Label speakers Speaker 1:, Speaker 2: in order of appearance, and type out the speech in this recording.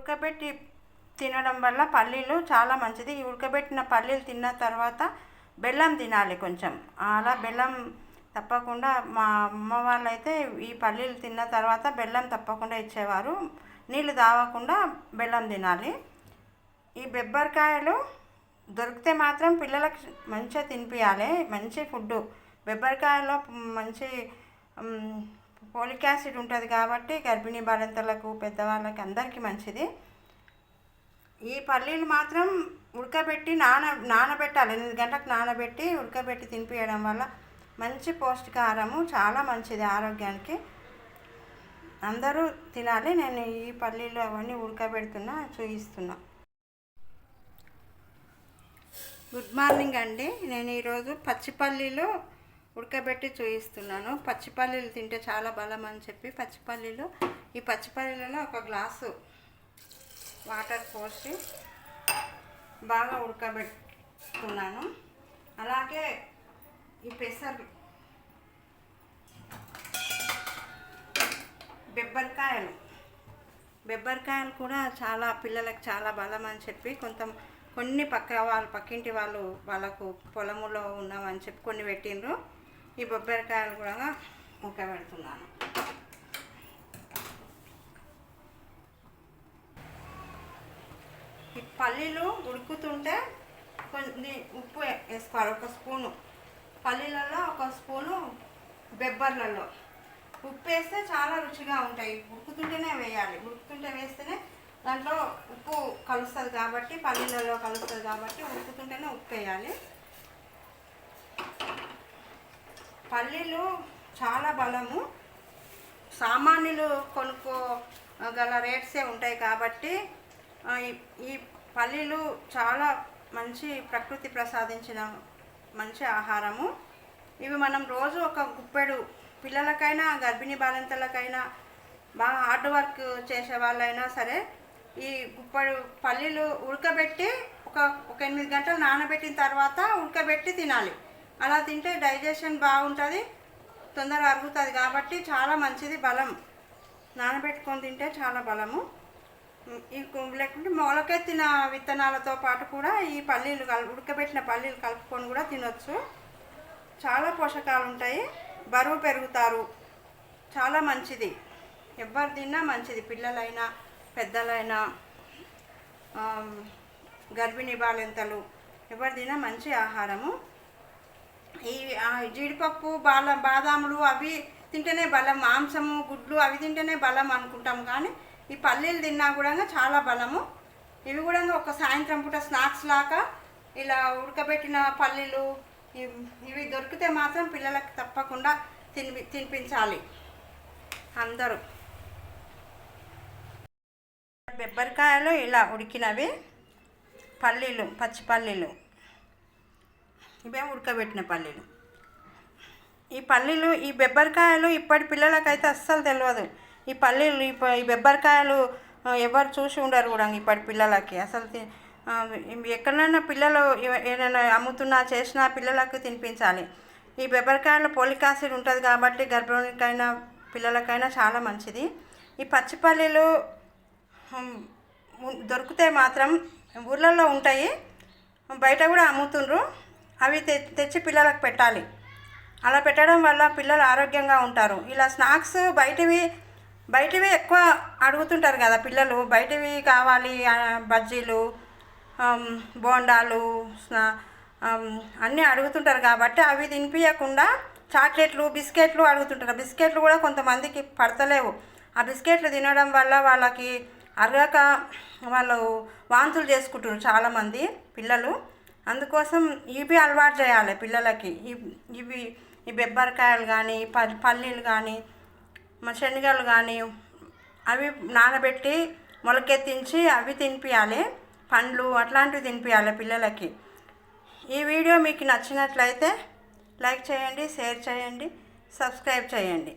Speaker 1: ఉడకబెట్టి తినడం వల్ల పల్లీలు చాలా మంచిది. ఈ ఉడకబెట్టిన పల్లీలు తిన్న తర్వాత బెల్లం తినాలి కొంచెం. అలా బెల్లం తప్పకుండా మా అమ్మ వాళ్ళైతే ఈ పల్లీలు తిన్న తర్వాత బెల్లం తప్పకుండా ఇచ్చేవారు. నీళ్ళు తాగకుండా బెల్లం తినాలి. ఈ బెబ్బరికాయలు దొరికితే మాత్రం పిల్లలకు మంచిగా తినిపించాలి. మంచి ఫుడ్డు. బెబ్బరికాయలో మంచి ఫోలిక్ యాసిడ్ ఉంటుంది కాబట్టి గర్భిణీ బాలింతలకు పెద్దవాళ్ళకి అందరికీ మంచిది. ఈ పల్లీలు మాత్రం ఉడకబెట్టి నానబెట్టాలి. 8 గంటలకు నానబెట్టి ఉడకబెట్టి తినిపించడం వల్ల మంచి పౌష్టికాహారము, చాలా మంచిది ఆరోగ్యానికి. అందరూ తినాలి. నేను ఈ పల్లీలు అవన్నీ ఉడకబెడుతున్నా, చూపిస్తున్నా. గుడ్ మార్నింగ్ అండి. నేను ఈరోజు పచ్చి పల్లీలు ఉడకబెట్టి చూపిస్తున్నాను. పచ్చి పల్లీలు తింటే చాలా బలం అని చెప్పి ఈ పచ్చి పల్లీలలో 1 గ్లాసు వాటర్ పోసి బాగా ఉడకబెట్టుకున్నాను. అలాగే ఈ బెబ్బరికాయలు కూడా చాలా పిల్లలకు చాలా బలం అని చెప్పి కొన్ని పక్కింటి వాళ్ళకు పొలములో ఉన్నామని చెప్పి కొన్ని పెట్టిండ్రు. ఈ బొబ్బరికాయలు కూడా ఉడకబెడుతున్నాను. ఈ పల్లీలు ఉడుకుతుంటే కొన్ని ఉప్పు వేసుకోవాలి. 1 స్పూను పల్లీలలో, 1 స్పూను బెబ్బర్లలో ఉప్పు వేస్తే చాలా రుచిగా ఉంటాయి. ఉడుకుతుంటేనే వేయాలి. ఉడుకుతుంటే వేస్తేనే దాంట్లో ఉప్పు కలుస్తుంది కాబట్టి, పల్లీలలో కలుస్తుంది కాబట్టి ఉడుకుతుంటేనే ఉప్పు వేయాలి. పల్లీలు చాలా బలము. సామాన్యులు కొనుక్కోగల రేట్సే ఉంటాయి కాబట్టి ఈ పల్లీలు చాలా మంచి ప్రకృతి ప్రసాదించిన మంచి ఆహారము. ఇవి మనం రోజు 1 గుప్పెడు పిల్లలకైనా గర్భిణీ బాలింతలకైనా బాగా హార్డ్ వర్క్ చేసే వాళ్ళైనా సరే ఈ గుప్పెడు పల్లీలు ఉడకబెట్టి ఒక 8 గంటలు నానబెట్టిన తర్వాత ఉడకబెట్టి తినాలి. అలా తింటే డైజెషన్ బాగుంటుంది, తొందరగా అరుగుతుంది కాబట్టి చాలా మంచిది. బలం నానబెట్టుకొని తింటే చాలా బలము. లేకుంటే మొలకెత్తిన విత్తనాలతో పాటు కూడా ఈ పల్లీలు ఉడకబెట్టిన పల్లీలు కలుపుకొని కూడా తినొచ్చు. చాలా పోషకాలు ఉంటాయి. బరువు పెరుగుతారు. చాలా మంచిది. ఎవరు తిన్నా మంచిది. పిల్లలైనా పెద్దలైనా గర్భిణీ బాలింతలు ఎవరు తిన్నా మంచి ఆహారము. ఈ జీడిపప్పు బాదాములు అవి తింటేనే బలం. మాంసము, గుడ్లు అవి తింటేనే బలం అనుకుంటాం, కానీ ఈ పల్లీలు తిన్నా కూడా చాలా బలము. ఇవి కూడా ఒక సాయంత్రం పూట స్నాక్స్ లాగా ఇలా ఉడకబెట్టిన పల్లీలు ఇవి దొరికితే మాత్రం పిల్లలకు తప్పకుండా తినిపించాలి అందరూ. బెబ్బరికాయలు ఇలా ఉడికినవి పల్లీలు, పచ్చి పల్లీలు, ఇవే ఉడకబెట్టిన పల్లీలు. ఈ బెబ్బరికాయలు ఇప్పటి పిల్లలకైతే అస్సలు తెలియదు. ఈ పల్లీలు ఈ బెబ్బరికాయలు ఎవరు చూసి ఉండరు కూడా ఇప్పటి పిల్లలకి. అసలు ఎక్కడైనా పిల్లలు ఏదైనా అమ్ముతున్నా చేసినా పిల్లలకు తినిపించాలి. ఈ బెబ్బరికాయలో ఫోలిక్ యాసిడ్ ఉంటుంది కాబట్టి గర్భిణీకైనా పిల్లలకైనా చాలా మంచిది. ఈ పచ్చి పల్లీలు దొరికితే మాత్రం ఊర్లలో ఉంటాయి, బయట కూడా అమ్ముతుండ్రు. అవి తెచ్చి పిల్లలకు పెట్టాలి. అలా పెట్టడం వల్ల పిల్లలు ఆరోగ్యంగా ఉంటారు. ఇలా స్నాక్స్ బయటివి ఎక్కువ అడుగుతుంటారు కదా పిల్లలు. బయటివి కావాలి, బజ్జీలు, బోండాలు అన్నీ అడుగుతుంటారు కాబట్టి అవి తినిపించకుండా చాక్లెట్లు, బిస్కెట్లు అడుగుతుంటారు. బిస్కెట్లు కూడా కొంతమందికి పడతలేవు. ఆ బిస్కెట్లు తినడం వల్ల వాళ్ళకి అరగక వాళ్ళు వాంతులు చేసుకుంటారు చాలామంది పిల్లలు. అందుకోసం ఇవి అలవాటు చేయాలి పిల్లలకి. ఈ బెబ్బరికాయలు కానీ, పల్లీలు కానీ, శనగలు కానీ అవి నానబెట్టి మొలకెత్తించి అవి తినిపించాలి. పండ్లు అట్లాంటివి తినిపించాలి పిల్లలకి. ఈ వీడియో మీకు నచ్చినట్లయితే లైక్ చేయండి, షేర్ చేయండి, సబ్స్క్రైబ్ చేయండి.